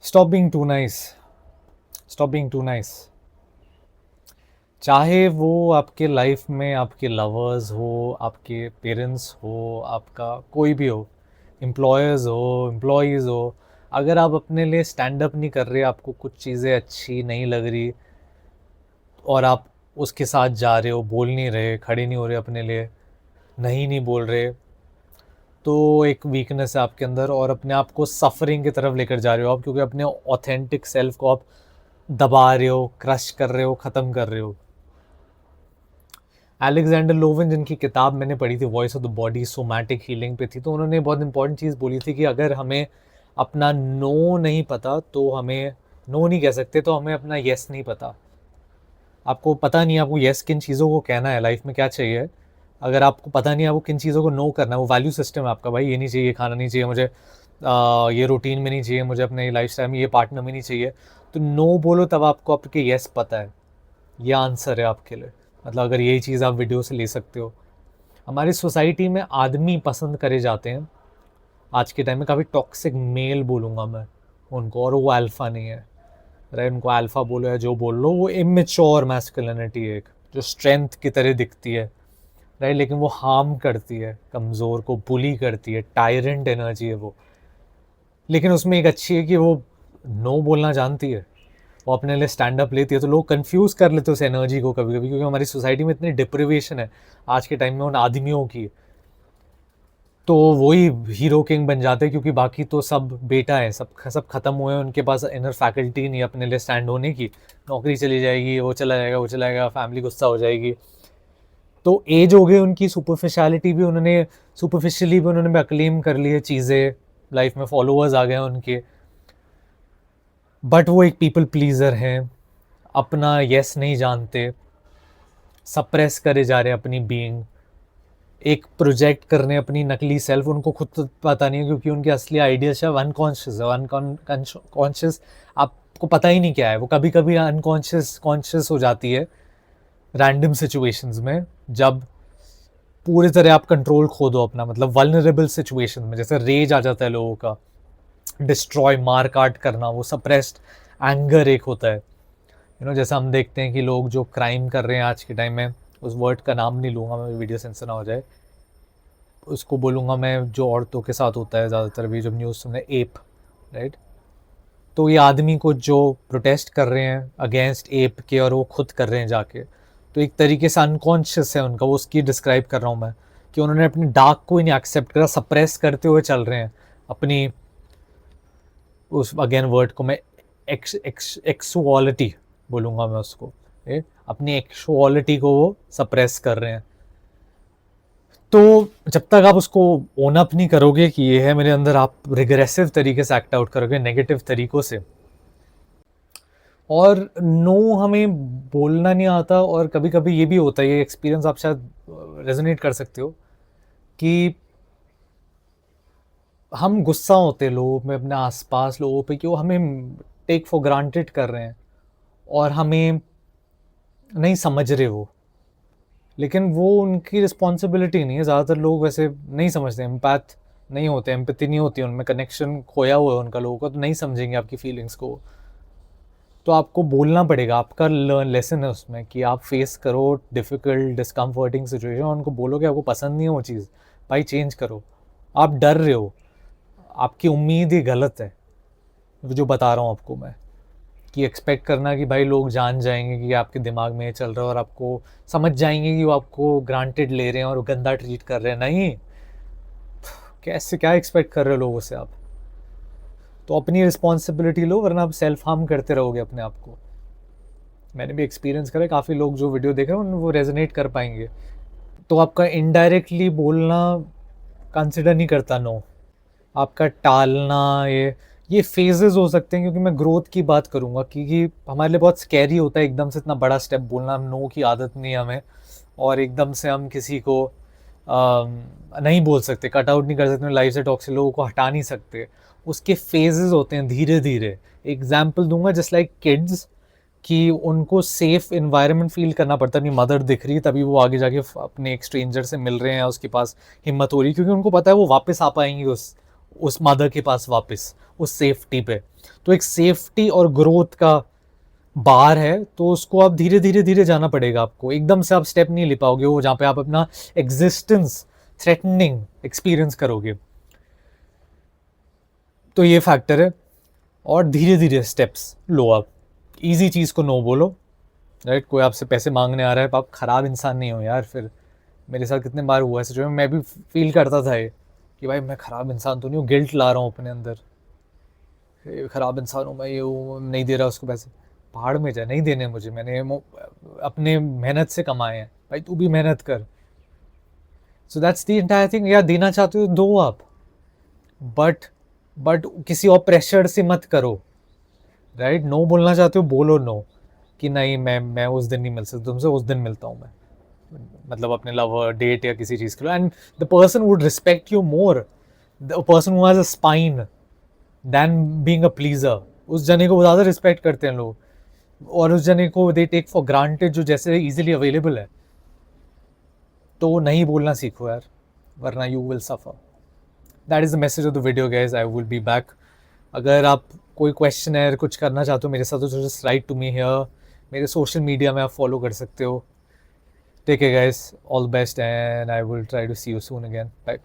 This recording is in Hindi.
Stop being too nice. Stop being too nice. चाहे वो आपके लाइफ में आपके लवर्स हो, आपके पेरेंट्स हो, आपका कोई भी हो, एम्प्लॉयर्स हो, एम्प्लॉयज़ हो, अगर आप अपने लिए स्टैंड अप नहीं कर रहे, आपको कुछ चीज़ें अच्छी नहीं लग रही और आप उसके साथ जा रहे हो, बोल नहीं रहे, खड़े नहीं हो रहे अपने लिए, नहीं बोल रहे, तो एक वीकनेस है आपके अंदर और अपने आप को सफरिंग की तरफ लेकर जा रहे हो आप, क्योंकि अपने ऑथेंटिक सेल्फ को आप दबा रहे हो, क्रश कर रहे हो, ख़त्म कर रहे हो। अलेक्जेंडर लोविन, जिनकी किताब मैंने पढ़ी थी voice of the body, somatic healing पे थी, तो उन्होंने बहुत इंपॉर्टेंट चीज़ बोली थी कि अगर हमें अपना नो नहीं पता तो हमें नो नहीं कह सकते, तो हमें अपना येस नहीं पता। आपको पता नहीं आपको येस किन चीज़ों को कहना है, लाइफ में क्या चाहिए, अगर आपको पता नहीं आपको किन चीज़ों को नो करना है, वो वैल्यू सिस्टम है आपका, भाई ये नहीं चाहिए, खाना नहीं चाहिए मुझे, ये रूटीन में नहीं चाहिए मुझे, अपने लाइफ स्टाइल में ये पार्टनर में नहीं चाहिए, तो नो बोलो, तब आपको आपके येस पता है। ये आंसर है आपके लिए, मतलब अगर यही चीज़ आप वीडियो से ले सकते हो। हमारी सोसाइटी में आदमी पसंद करे जाते हैं आज के टाइम में, काफ़ी टॉक्सिक मेल बोलूँगा मैं उनको, और वो अल्फ़ा नहीं है, राइट। उनको अल्फ़ा बोलो या जो बोल लो, वो इमेच्योर मैस्कुलिनिटी है, एक जो स्ट्रेंथ की तरह दिखती है, राइट, लेकिन वो हार्म करती है, कमज़ोर को बुली करती है, टायरेंट एनर्जी है वो। लेकिन उसमें एक अच्छी है कि वो नो बोलना जानती है, वो अपने लिए स्टैंड अप लेती है, तो लोग कंफ्यूज कर लेते हैं उस एनर्जी को कभी कभी, क्योंकि हमारी सोसाइटी में इतनी डिप्रिवेशन है आज के टाइम में उन आदमियों की, तो वही हीरो किंग बन जाते हैं, क्योंकि बाकी तो सब बेटा है, सब खत्म हुए हैं, उनके पास इनर फैकल्टी नहीं अपने लिए स्टैंड होने की, नौकरी चली जाएगी, वो चला जाएगा, वो चला जाएगा, फैमिली गुस्सा हो जाएगी, तो एज हो गई उनकी, सुपरफिशियलिटी भी उन्होंने, सुपरफिशियली भी उन्होंने अक्लेम कर ली है चीज़ें, लाइफ में फॉलोअर्स आ गए हैं उनके, बट वो एक पीपल प्लीजर हैं, अपना यस नहीं जानते, सप्रेस करे जा रहे हैं अपनी बीइंग, एक प्रोजेक्ट करने अपनी नकली सेल्फ, उनको खुद तो पता नहीं है, क्योंकि उनके असली आइडिया शायद अनकॉन्शियस है, अनकॉन्शियस आपको पता ही नहीं क्या है, वो कभी कभी अनकॉन्शियस कॉन्शियस हो जाती है रैंडम सिचुएशंस में, जब पूरी तरह आप कंट्रोल खो दो अपना, मतलब वल्नरेबल सिचुएशन में, जैसे रेज आ जाता है लोगों का, डिस्ट्रॉय, मार काट करना, वो सप्रेस्ड एंगर एक होता है, जैसा हम देखते हैं कि लोग जो क्राइम कर रहे हैं आज के टाइम में, उस वर्ड का नाम नहीं लूँगा मैं, वीडियो सेंसर ना हो जाए, उसको बोलूँगा मैं जो औरतों के साथ होता है ज़्यादातर भी जब न्यूज़ सुनने, एप, राइट। तो ये आदमी को जो प्रोटेस्ट कर रहे हैं अगेंस्ट एप के, और वो खुद कर रहे हैं जाके, तो एक तरीके से अनकॉन्शियस है उनका, वो उसकी डिस्क्राइब कर रहा हूँ मैं, कि उन्होंने अपनी डार्क को ही नहीं एक्सेप्ट करा, सप्रेस करते हुए चल रहे हैं अपनी, उस अगेन वर्ड को मैं एक्सुअलिटी बोलूँगा मैं उसको, अपनी एक्सुअलिटी को वो सप्रेस कर रहे हैं। तो जब तक आप उसको ओन अप नहीं करोगे कि ये है मेरे अंदर, आप रिग्रेसिव तरीके से एक्ट आउट करोगे, नेगेटिव तरीकों से, और नो हमें बोलना नहीं आता, और कभी कभी ये भी होता है, ये एक्सपीरियंस आप शायद रेजोनेट कर सकते हो, कि हम गुस्सा होते हैं लोगों में, अपने आसपास लोगों पे, कि वो हमें टेक फॉर ग्रांटेड कर रहे हैं और हमें नहीं समझ रहे वो, लेकिन वो उनकी रिस्पॉन्सिबिलिटी नहीं है, ज़्यादातर लोग वैसे नहीं समझते, एम्पैथ नहीं होते, एम्पैथी नहीं होती उनमें, कनेक्शन खोया हुआ है उनका लोगों का, तो नहीं समझेंगे आपकी फीलिंग्स को, तो आपको बोलना पड़ेगा, आपका लेसन है उसमें, कि आप फेस करो डिफ़िकल्ट डिस्कम्फर्टिंग सिचुएशन, उनको बोलो कि आपको पसंद नहीं है वो चीज़, भाई चेंज करो, आप डर रहे हो, आपकी उम्मीद ही गलत है, जो बता रहा हूँ आपको मैं, कि एक्सपेक्ट करना कि भाई लोग जान जाएंगे कि आपके दिमाग में ये चल रहा है, और आपको समझ जाएंगे कि वो आपको ग्रांटेड ले रहे हैं और गंदा ट्रीट कर रहे हैं, नहीं, कैसे, क्या एक्सपेक्ट कर रहे हो लोगों से आप, तो अपनी रिस्पॉन्सिबिलिटी लो, वरना आप सेल्फ हार्म करते रहोगे अपने आप को। मैंने भी एक्सपीरियंस करा, काफ़ी लोग जो वीडियो देख रहे हैं वो रेजोनेट कर पाएंगे। तो आपका इनडायरेक्टली बोलना कंसिडर नहीं करता नो, आपका टालना, ये फेजेस हो सकते हैं, क्योंकि मैं ग्रोथ की बात करूँगा, क्योंकि हमारे लिए बहुत स्कैरी होता है एकदम से इतना बड़ा स्टेप बोलना, हम नो की आदत नहीं है हमें, और एकदम से हम किसी को नहीं बोल सकते, कट आउट नहीं कर सकते, लाइफ से टॉक्सिक लोगों को हटा नहीं सकते, उसके फेजेस होते हैं धीरे धीरे। एग्जाम्पल दूंगा, जस्ट लाइक किड्स, कि उनको सेफ इन्वायरमेंट फील करना पड़ता है, अपनी मदर दिख रही है तभी वो आगे जाके अपने एक स्ट्रेंजर से मिल रहे हैं, उसके पास हिम्मत हो रही है, क्योंकि उनको पता है वो वापस आ पाएंगी उस मदर के पास वापस, उस सेफ्टी पे। तो एक सेफ्टी और ग्रोथ का बार है, तो उसको आप धीरे धीरे धीरे जाना पड़ेगा आपको, एकदम से आप स्टेप नहीं ले पाओगे वो जहाँ पे आप अपना एग्जिस्टेंस थ्रेटनिंग एक्सपीरियंस करोगे। तो ये फैक्टर है। और धीरे धीरे स्टेप्स लो आप, इजी चीज़ को नो बोलो, राइट। कोई आपसे पैसे मांगने आ रहा है, आप खराब इंसान नहीं हो यार। फिर मेरे साथ कितने बार हुआ है सिचुएशन, मैं भी फील करता था ये कि भाई मैं खराब इंसान तो नहीं हूँ, गिल्ट ला रहा हूँ अपने अंदर, खराब इंसान हूँ मैं, ये हूँ, नहीं दे रहा उसको पैसे। पहाड़ में जा, नहीं देने मुझे, मैंने अपने मेहनत से कमाए हैं, भाई तू भी मेहनत कर। So that's the entire thing. या देना चाहते हो दो आप, बट किसी और प्रेशर से मत करो, राइट। नो बोलना चाहते हो बोलो नो, कि नहीं मैं उस दिन नहीं मिल सकता तुमसे, उस दिन मिलता हूँ मैं, मतलब अपने लवर डेट या किसी चीज़ के लिए। And the person would respect you more, the person who has a spine than being a pleaser. उस जने को ज़्यादा रिस्पेक्ट करते हैं लोग, और उस जने को दे टेक फॉर ग्रांटेड जो जैसे इजीली अवेलेबल है। तो नहीं बोलना सीखो यार, वरना you will suffer. That is the message of the video guys. I will be back. अगर आप कोई क्वेश्चन है, कुछ करना चाहते हो मेरे साथ, तो just write to me here. मेरे सोशल मीडिया में आप फॉलो कर सकते हो। Take care guys, all the best, and I will try to see you soon again. Bye.